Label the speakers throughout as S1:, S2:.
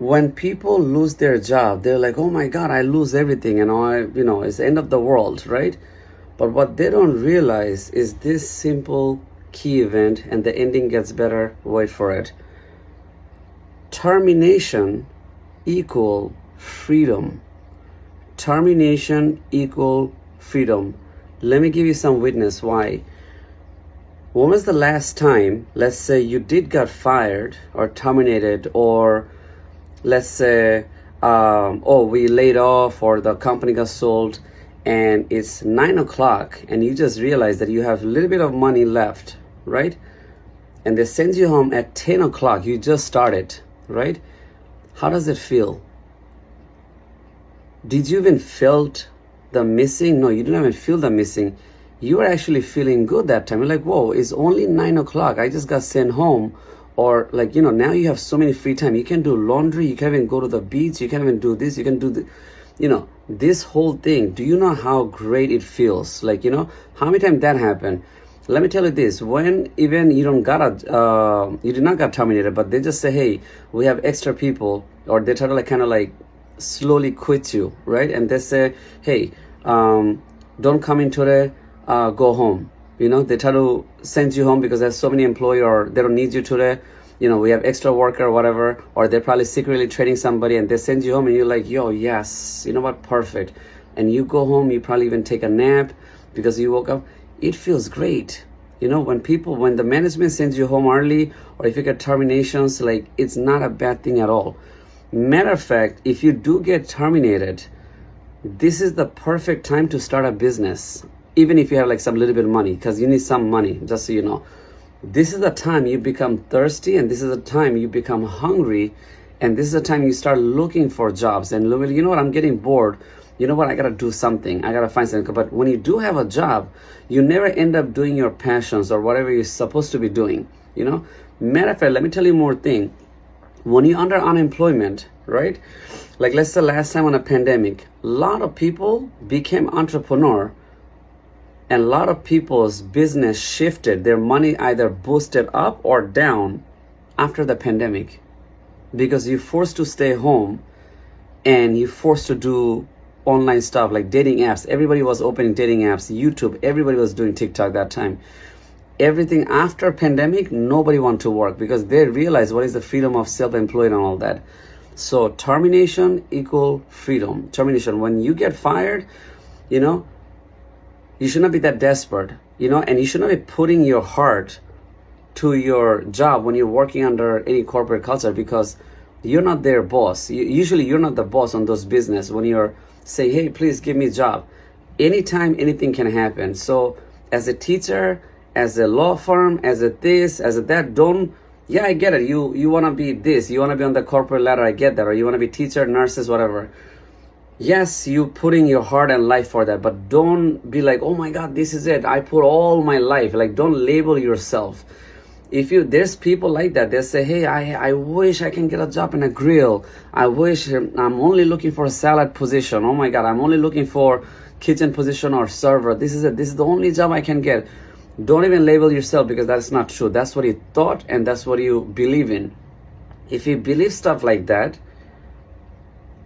S1: when people lose their job, they're like, oh my God, I lose everything, and it's the end of the world, right? But what they don't realize is this simple key event, and the ending gets better. Wait for it. Termination equal freedom. Termination equal freedom. Let me give you some witness why. When was the last time, let's say, you did got fired or terminated, or let's say, we laid off, or the company got sold, and it's 9 o'clock, and you just realize that you have a little bit of money left, right? And they send you home at 10 o'clock. You just started, right? How does it feel? Did you even felt the missing? No, you didn't even feel the missing. You were actually feeling good that time. You're like, whoa, it's only 9 o'clock. I just got sent home. Or like, now you have so many free time. You can do laundry. You can even go to the beach. You can even do this. You can do this whole thing. Do you know how great it feels? Like, how many times that happened? Let me tell you this, when even you did not get terminated, but they just say, hey, we have extra people, or they try to kind of slowly quit you, right? And they say, hey, don't come in today, go home. They try to send you home because there's so many employees, or they don't need you today. We have extra worker or whatever, or they're probably secretly training somebody, and they send you home, and you're like, yo, yes, you know what, perfect. And you go home, you probably even take a nap because you woke up. It feels great. When the management sends you home early, or if you get terminations, it's not a bad thing at all. Matter of fact, if you do get terminated, this is the perfect time to start a business, even if you have some little bit of money, because you need some money, just so you know. This is the time you become thirsty, and this is the time you become hungry, and this is the time you start looking for jobs. And you know what, I'm getting bored. You know what, I gotta do something. I gotta find something. But when you do have a job, you never end up doing your passions or whatever you're supposed to be doing. Matter of fact, let me tell you more thing. When you're under unemployment, right? Like let's say last time on a pandemic, a lot of people became entrepreneur, and a lot of people's business shifted. Their money either boosted up or down after the pandemic, because you're forced to stay home and you're forced to do online stuff like dating apps. Everybody was opening dating apps, YouTube, everybody was doing TikTok that time. Everything after pandemic, nobody want to work because they realize what is the freedom of self-employed and all that. So termination equal freedom. Termination, when you get fired, you should not be that desperate, and you should not be putting your heart to your job when you're working under any corporate culture, because you're not their boss. Usually you're not the boss on those business when you're saying, hey, please give me a job. Anytime, anything can happen. So as a teacher, as a law firm, as a this, as a that, I get it. You want to be this, you want to be on the corporate ladder, I get that. Or you want to be teacher, nurses, whatever. Yes, you putting your heart and life for that, but don't be like, oh my God, this is it. I put all my life. Don't label yourself. There's people like that, they say, hey, I wish I can get a job in a grill. I wish I'm only looking for a salad position. Oh my God, I'm only looking for kitchen position or server. This is it. This is the only job I can get. Don't even label yourself, because that's not true. That's what you thought, and that's what you believe in. If you believe stuff like that,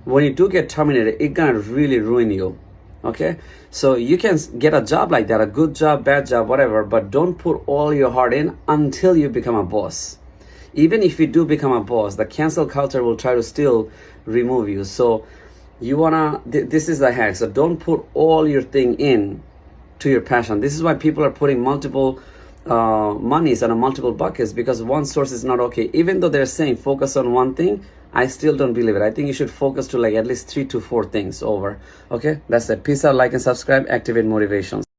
S1: when you do get terminated, it's gonna really ruin you. Okay, so you can get a job like that, a good job, bad job, whatever, but don't put all your heart in until you become a boss. Even if you do become a boss, the cancel culture will try to still remove you. So this is the hack. So don't put all your thing in to your passion. This is why people are putting multiple monies on multiple buckets, because one source is not okay. Even though they're saying focus on one thing, I still don't believe it. I think you should focus to at least 3 to 4 things over. Okay, that's it. Peace out, like and subscribe, activate motivations.